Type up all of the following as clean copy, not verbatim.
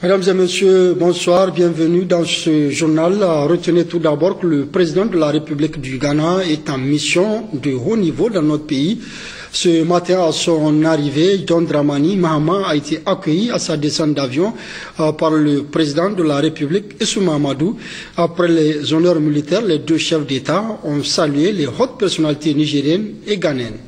Mesdames et messieurs, bonsoir, bienvenue dans ce journal. Retenez tout d'abord que le président de la République du Ghana est en mission de haut niveau dans notre pays. Ce matin, à son arrivée, John Dramani Mahama a été accueilli à sa descente d'avion par le président de la République, Issou Mahamadou. Après les honneurs militaires, les deux chefs d'État ont salué les hautes personnalités nigériennes et ghanéennes.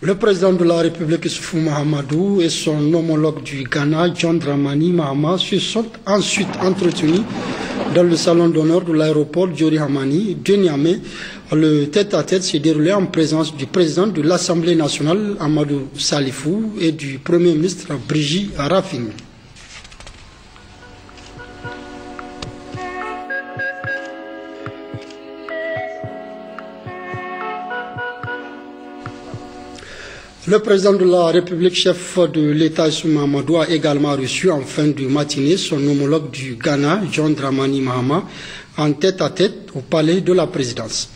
Le président de la République, Issoufou Mahamadou, et son homologue du Ghana, John Dramani Mahama, se sont ensuite entretenus dans le salon d'honneur de l'aéroport Diori Hamani de Niamey. Le tête-à-tête s'est déroulé en présence du président de l'Assemblée nationale, Amadou Salifou, et du Premier ministre, Brigitte Rafini. Le président de la République, chef de l'État Issoufou Mahamadou, a également reçu en fin de matinée son homologue du Ghana, John Dramani Mahama, en tête-à-tête au palais de la présidence.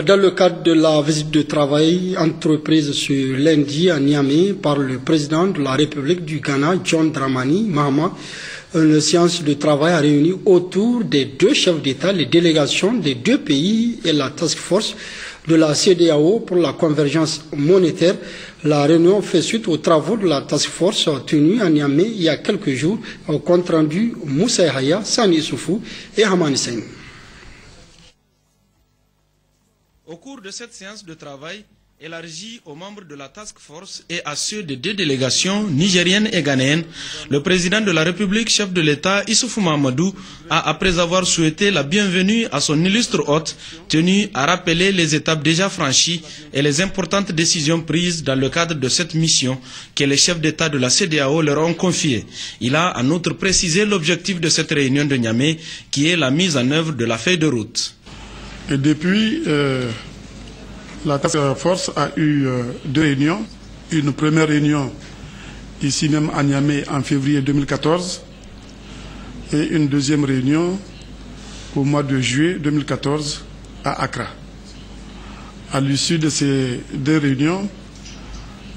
Dans le cadre de la visite de travail entreprise ce lundi à Niamey par le président de la République du Ghana, John Dramani Mahama, une séance de travail a réuni autour des deux chefs d'État les délégations des deux pays et la task force de la CEDEAO pour la convergence monétaire. La réunion fait suite aux travaux de la task force tenue à Niamey il y a quelques jours au compte rendu Moussa Yahya, Sani Issoufou et Hamani Sène. Au cours de cette séance de travail, élargie aux membres de la task force et à ceux des deux délégations nigériennes et ghanéennes, le président de la République, chef de l'État, Issoufou Mahamadou, a, après avoir souhaité la bienvenue à son illustre hôte, tenu à rappeler les étapes déjà franchies et les importantes décisions prises dans le cadre de cette mission que les chefs d'État de la CEDEAO leur ont confiée. Il a en outre précisé l'objectif de cette réunion de Niamey, qui est la mise en œuvre de la feuille de route. Et depuis, la task force a eu deux réunions. Une première réunion ici même à Niamey en février 2014 et une deuxième réunion au mois de juillet 2014 à Accra. À l'issue de ces deux réunions,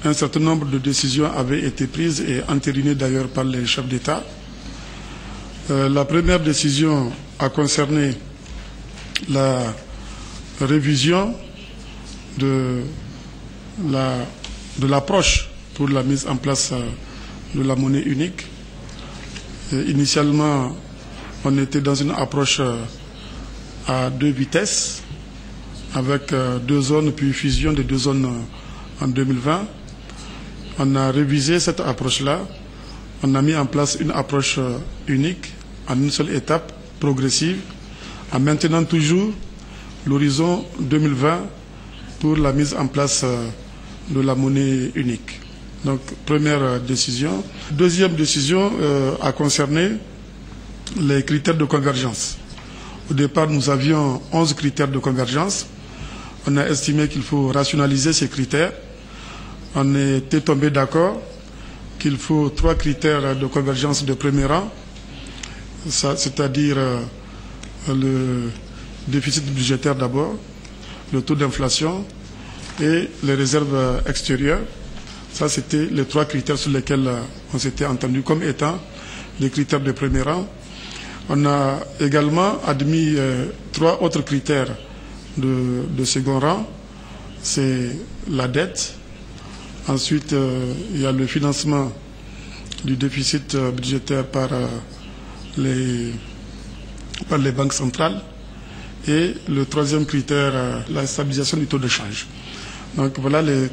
un certain nombre de décisions avaient été prises et entérinées d'ailleurs par les chefs d'État. La première décision a concerné la révision de l'approche pour la mise en place de la monnaie unique. Initialement, on était dans une approche à deux vitesses, avec deux zones, puis fusion de deux zones en 2020. On a révisé cette approche-là. On a mis en place une approche unique, en une seule étape, progressive, en maintenant toujours l'horizon 2020 pour la mise en place de la monnaie unique. Donc, première décision. Deuxième décision a concerné les critères de convergence. Au départ, nous avions 11 critères de convergence. On a estimé qu'il faut rationaliser ces critères. On était tombé d'accord qu'il faut 3 critères de convergence de premier rang, c'est-à-dire le déficit budgétaire d'abord, le taux d'inflation et les réserves extérieures. Ça, c'était les 3 critères sur lesquels on s'était entendu comme étant les critères de premier rang. On a également admis 3 autres critères de second rang. C'est la dette. Ensuite, il y a le financement du déficit budgétaire par les banques centrales. Et le troisième critère, la stabilisation du taux de change. Donc voilà les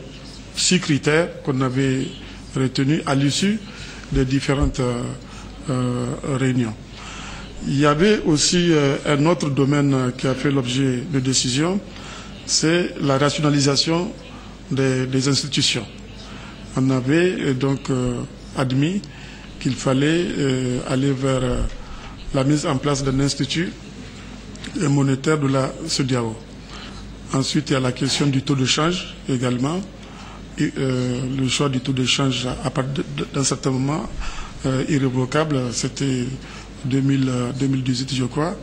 6 critères qu'on avait retenus à l'issue des différentes réunions. Il y avait aussi un autre domaine qui a fait l'objet de décision, c'est la rationalisation des institutions. On avait donc admis qu'il fallait aller vers la mise en place d'un institut monétaire de la CEDEAO. Ensuite, il y a la question du taux de change également. Et, le choix du taux de change à partir d'un certain moment irrévocable, c'était 2018 je crois.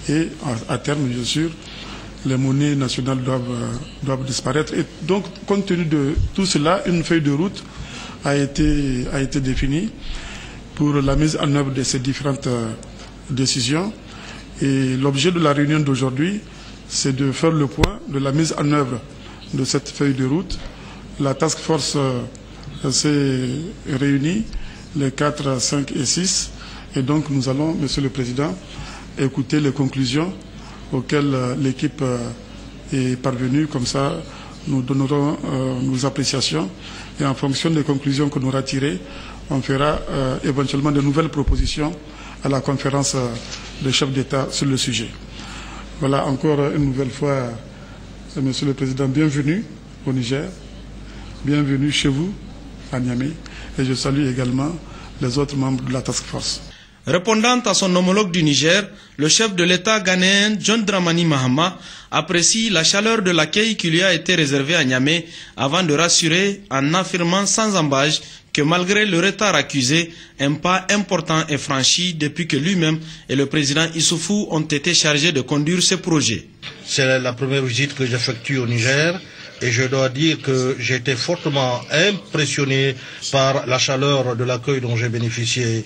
Et à terme, bien sûr, les monnaies nationales doivent disparaître. Et donc, compte tenu de tout cela, une feuille de route a été définie pour la mise en œuvre de ces différentes décisions. Et l'objet de la réunion d'aujourd'hui, c'est de faire le point de la mise en œuvre de cette feuille de route. La task force s'est réunie les 4, 5 et 6 et donc nous allons, Monsieur le Président, écouter les conclusions auxquelles l'équipe est parvenue. Comme ça, nous donnerons nos appréciations et en fonction des conclusions que nous aurons tirées, on fera éventuellement de nouvelles propositions à la conférence des chefs d'État sur le sujet. Voilà, encore une nouvelle fois, Monsieur le Président, bienvenue au Niger, bienvenue chez vous, à Niamey, et je salue également les autres membres de la task force. Répondant à son homologue du Niger, le chef de l'État ghanéen John Dramani Mahama apprécie la chaleur de l'accueil qui lui a été réservé à Niamey avant de rassurer en affirmant sans embâche que malgré le retard accusé, un pas important est franchi depuis que lui-même et le président Issoufou ont été chargés de conduire ce projet. C'est la première visite que j'effectue au Niger et je dois dire que j'ai été fortement impressionné par la chaleur de l'accueil dont j'ai bénéficié.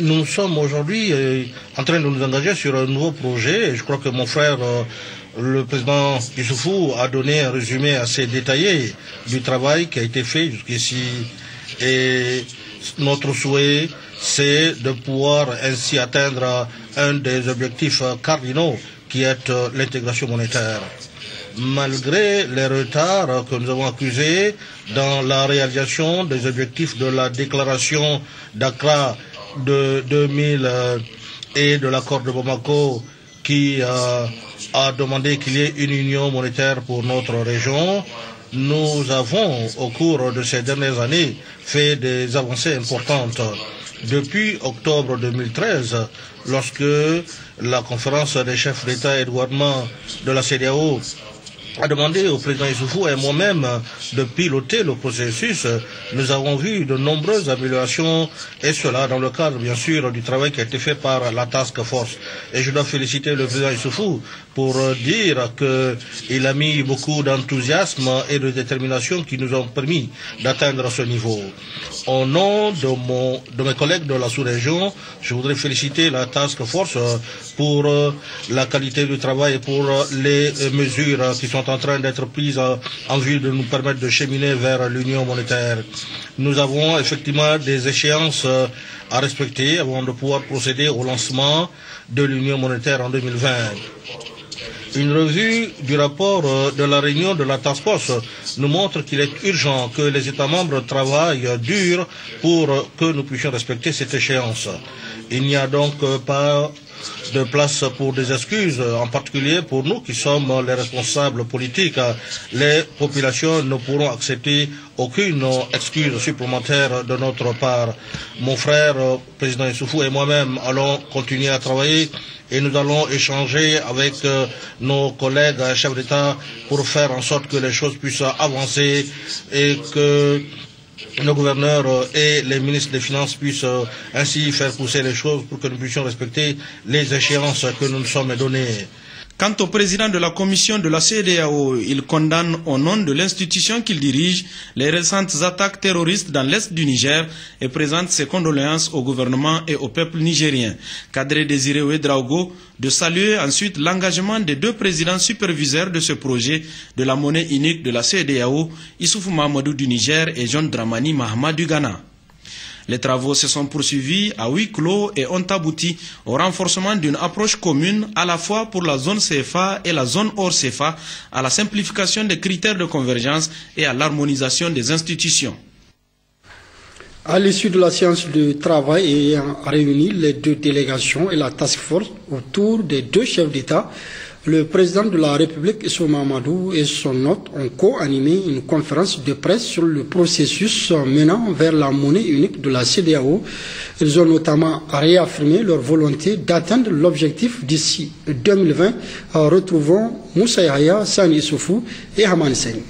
Nous sommes aujourd'hui en train de nous engager sur un nouveau projet et je crois que mon frère, le président Issoufou, a donné un résumé assez détaillé du travail qui a été fait jusqu'ici. Et notre souhait, c'est de pouvoir ainsi atteindre un des objectifs cardinaux qui est l'intégration monétaire. Malgré les retards que nous avons accusés dans la réalisation des objectifs de la déclaration d'Accra de 2000 et de l'accord de Bamako qui a demandé qu'il y ait une union monétaire pour notre région, nous avons au cours de ces dernières années fait des avancées importantes. Depuis octobre 2013, lorsque la conférence des chefs d'État et de gouvernement de la CEDEAO a demandé au président Issoufou et moi-même de piloter le processus, nous avons vu de nombreuses améliorations et cela dans le cadre bien sûr du travail qui a été fait par la task force. Et je dois féliciter le président Issoufou pour dire qu'il a mis beaucoup d'enthousiasme et de détermination qui nous ont permis d'atteindre ce niveau. Au nom de mes collègues de la sous-région, je voudrais féliciter la task force pour la qualité du travail et pour les mesures qui sont en train d'être prises en vue de nous permettre de cheminer vers l'union monétaire. Nous avons effectivement des échéances à respecter avant de pouvoir procéder au lancement de l'union monétaire en 2020. Une revue du rapport de la réunion de la task force nous montre qu'il est urgent que les États membres travaillent dur pour que nous puissions respecter cette échéance. Il n'y a donc pas de place pour des excuses, en particulier pour nous qui sommes les responsables politiques. Les populations ne pourront accepter aucune excuse supplémentaire de notre part. Mon frère, président Issoufou et moi-même allons continuer à travailler et nous allons échanger avec nos collègues chefs d'État pour faire en sorte que les choses puissent avancer et que nos gouverneurs et les ministres des Finances puissent ainsi faire pousser les choses pour que nous puissions respecter les échéances que nous nous sommes données. Quant au président de la commission de la CEDEAO, il condamne au nom de l'institution qu'il dirige les récentes attaques terroristes dans l'est du Niger et présente ses condoléances au gouvernement et au peuple nigérien. Kadri Désiré Ouédraogo de saluer ensuite l'engagement des deux présidents superviseurs de ce projet de la monnaie unique de la CEDEAO, Issoufou Mahamadou du Niger et John Dramani Mahama du Ghana. Les travaux se sont poursuivis à huis clos et ont abouti au renforcement d'une approche commune à la fois pour la zone CFA et la zone hors CFA, à la simplification des critères de convergence et à l'harmonisation des institutions. À l'issue de la séance de travail ayant réuni les deux délégations et la task force autour des deux chefs d'État, le président de la République, Issoufou Mahamadou, et son hôte ont co-animé une conférence de presse sur le processus menant vers la monnaie unique de la CEDEAO. Ils ont notamment réaffirmé leur volonté d'atteindre l'objectif d'ici 2020, retrouvant Moussa Yahya, Sani Issoufou et Haman Seni.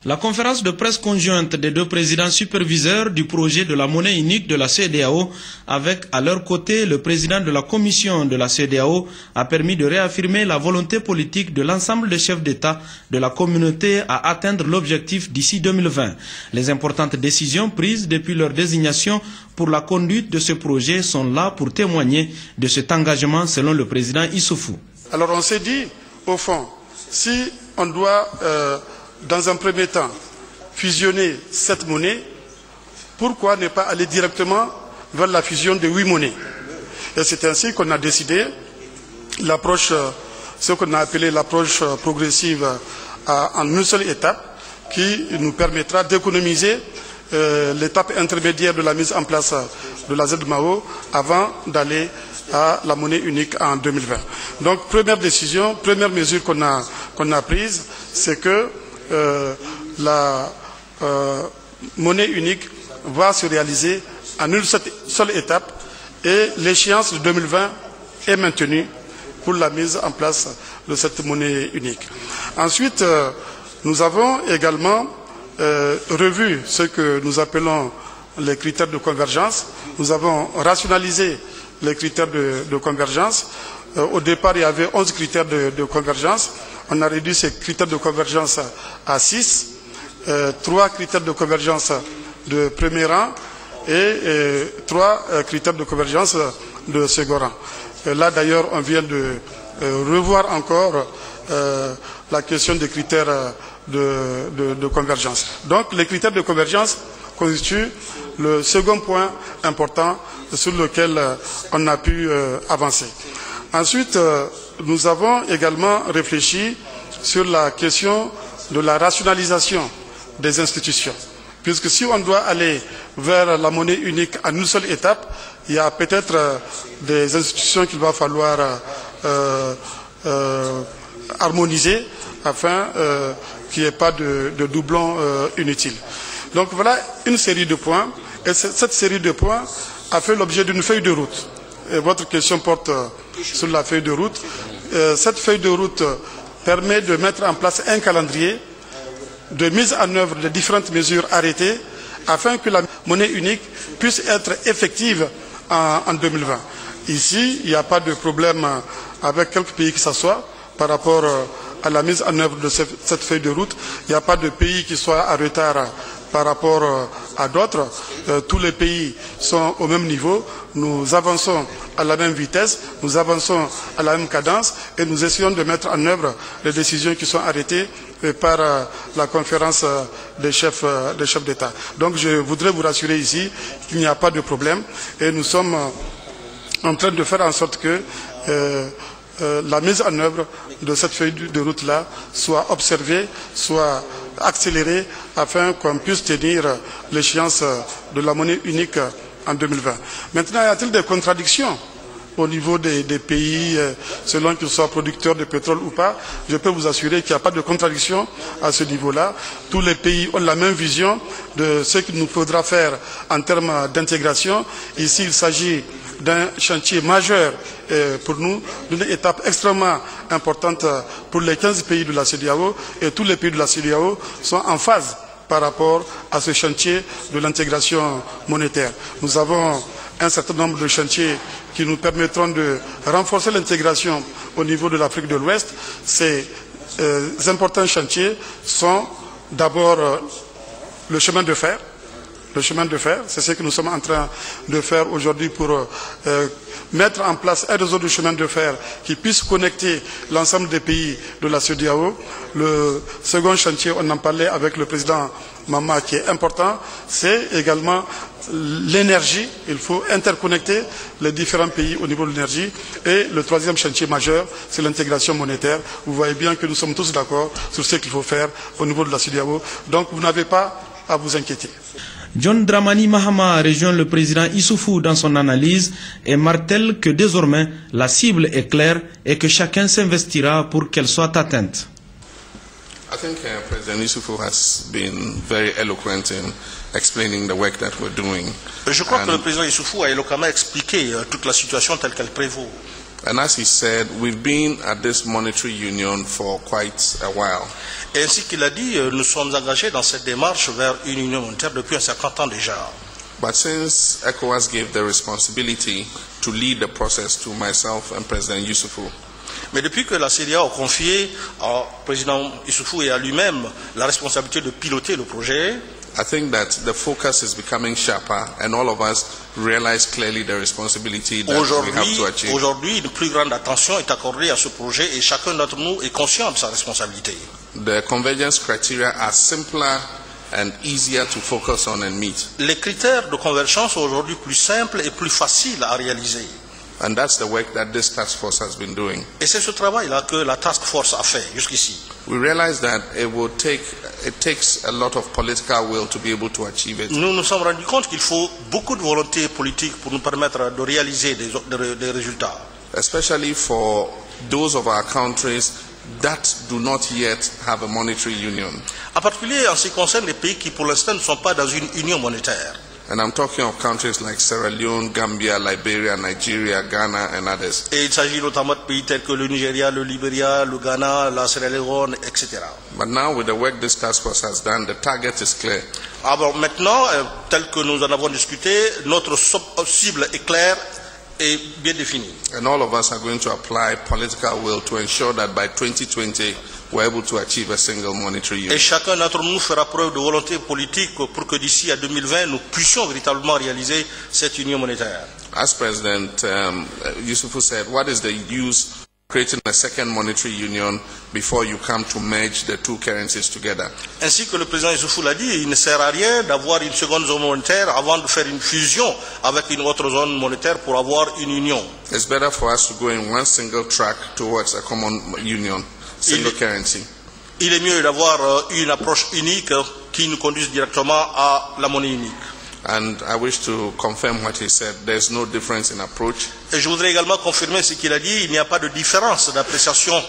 La conférence de presse conjointe des deux présidents superviseurs du projet de la monnaie unique de la CEDEAO, avec à leur côté le président de la commission de la CEDEAO, a permis de réaffirmer la volonté politique de l'ensemble des chefs d'État de la communauté à atteindre l'objectif d'ici 2020. Les importantes décisions prises depuis leur désignation pour la conduite de ce projet sont là pour témoigner de cet engagement selon le président Issoufou. Alors on s'est dit, au fond, si on doit dans un premier temps fusionner cette monnaie, pourquoi ne pas aller directement vers la fusion de 8 monnaies? Et c'est ainsi qu'on a décidé l'approche, ce qu'on a appelé l'approche progressive en une seule étape, qui nous permettra d'économiser l'étape intermédiaire de la mise en place de la ZMAO avant d'aller à la monnaie unique en 2020. Donc première décision, première mesure qu'on a prise, c'est que la monnaie unique va se réaliser en une seule étape et l'échéance de 2020 est maintenue pour la mise en place de cette monnaie unique. Ensuite, nous avons également revu ce que nous appelons les critères de convergence. Nous avons rationalisé les critères de convergence. Au départ, il y avait 11 critères de convergence. On a réduit ces critères de convergence à 6, 3 critères de convergence de premier rang et 3 critères de convergence de second rang. Là d'ailleurs, on vient de revoir encore la question des critères de convergence. Donc les critères de convergence constituent le second point important sur lequel on a pu avancer. Ensuite, nous avons également réfléchi sur la question de la rationalisation des institutions. Puisque si on doit aller vers la monnaie unique en une seule étape, il y a peut-être des institutions qu'il va falloir harmoniser afin qu'il n'y ait pas de doublons inutiles. Donc voilà une série de points. Et cette série de points a fait l'objet d'une feuille de route. Et votre question porte sur la feuille de route. Cette feuille de route permet de mettre en place un calendrier de mise en œuvre de différentes mesures arrêtées afin que la monnaie unique puisse être effective en 2020. Ici, il n'y a pas de problème avec quelques pays qui s'assoient par rapport à la mise en œuvre de cette feuille de route. Il n'y a pas de pays qui soit en retard par rapport à d'autres. Tous les pays sont au même niveau. Nous avançons à la même vitesse, nous avançons à la même cadence et nous essayons de mettre en œuvre les décisions qui sont arrêtées par la conférence des chefs d'État. Donc je voudrais vous rassurer ici qu'il n'y a pas de problème et nous sommes en train de faire en sorte que la mise en œuvre de cette feuille de route-là soit observée, soit accélérée afin qu'on puisse tenir l'échéance de la monnaie unique en 2020. Maintenant, y a-t-il des contradictions au niveau des pays, selon qu'ils soient producteurs de pétrole ou pas? Je peux vous assurer qu'il n'y a pas de contradiction à ce niveau-là. Tous les pays ont la même vision de ce qu'il nous faudra faire en termes d'intégration. Ici, il s'agit d'un chantier majeur pour nous, d'une étape extrêmement importante pour les 15 pays de la CEDEAO, et tous les pays de la CEDEAO sont en phase par rapport à ce chantier de l'intégration monétaire. Nous avons un certain nombre de chantiers qui nous permettront de renforcer l'intégration au niveau de l'Afrique de l'Ouest. Ces importants chantiers sont d'abord le chemin de fer. Le chemin de fer, c'est ce que nous sommes en train de faire aujourd'hui pour mettre en place un réseau de chemin de fer qui puisse connecter l'ensemble des pays de la CEDEAO. Le second chantier, on en parlait avec le président Mama, qui est important, c'est également l'énergie. Il faut interconnecter les différents pays au niveau de l'énergie. Et le troisième chantier majeur, c'est l'intégration monétaire. Vous voyez bien que nous sommes tous d'accord sur ce qu'il faut faire au niveau de la CEDEAO. Donc vous n'avez pas à vous inquiéter. John Dramani Mahama a rejoint le président Issoufou dans son analyse et martèle que désormais la cible est claire et que chacun s'investira pour qu'elle soit atteinte. I think President Issoufou has been very eloquent in explaining the work that we're doing. Je crois que le président Issoufou a éloquemment expliqué toute la situation telle qu'elle prévaut. And as he said, we've been at this monetary union for quite a while. Et ainsi qu'il a dit, nous sommes engagés dans cette démarche vers une union monétaire depuis un certain temps déjà. But since ECOWAS gave the responsibility to lead the process to myself and President Issoufou, mais depuis que la CEDEAO a confié au président Issoufou et à lui-même la responsabilité de piloter le projet, I think that the focus is becoming sharper and all of us realize clearly the responsibility that we have to achieve. Aujourd'hui, une plus grande attention est accordée à ce projet et chacun d'entre nous est conscient de sa responsabilité. The convergence criteria are simpler and easier to focus on and meet. Les critères de convergence sont aujourd'hui plus simples et plus faciles à réaliser. And that's the work that this task force has been doing. Et c'est ce travail-là que la task force a fait jusqu'ici. We realize that it takes a lot of political will to be able to achieve it. Nous nous sommes rendus compte qu'il faut beaucoup de volonté politique pour nous permettre de réaliser des résultats. Especially for those of our countries that do not yet have a monetary union. En particulier en ce qui concerne les pays qui pour l'instant ne sont pas dans une union monétaire. And I'm talking of countries like Sierra Leone, Gambia, Liberia, Nigeria, Ghana, and others. Et il s'agit notamment de pays tels que le Nigeria, le Libéria, le Ghana, la Sierra Leone, etc. But now with the work this task force has done, the target is clear. Alors maintenant, tel que nous en avons discuté, notre cible est claire et bien définie. And all of us are going to apply political will to ensure that by 2020 we're able to achieve a single monetary union. Et chacun d'entre nous fera preuve de volonté politique pour que d'ici à 2020, nous puissions véritablement réaliser cette union monétaire. As President Issoufou said, what is the use of creating a second monetary union before you come to merge the two currencies together? Ainsi que le président Issoufou l'a dit, il ne sert à rien d'avoir une seconde zone monétaire avant de faire une fusion avec une autre zone monétaire pour avoir une union. It's better for us to go in one single track towards a common union. Single currency. Il est mieux d'avoir une approche unique qui nous conduise directement à la monnaie unique. And I wish to confirm what he said. There's no difference in approach. Et je voudrais également confirmer ce qu'il a dit. Il n'y a pas de différence d'appréciation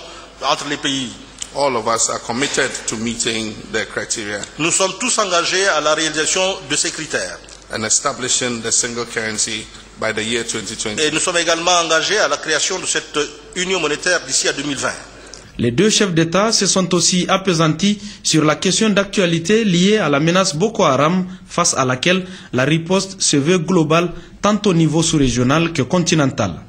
entre les pays. All of us are committed to meeting the criteria. Nous sommes tous engagés à la réalisation de ces critères. And establishing the single currency by the year 2020. Et nous sommes également engagés à la création de cette union monétaire d'ici à 2020. Les deux chefs d'État se sont aussi appesantis sur la question d'actualité liée à la menace Boko Haram, face à laquelle la riposte se veut globale tant au niveau sous-régional que continental.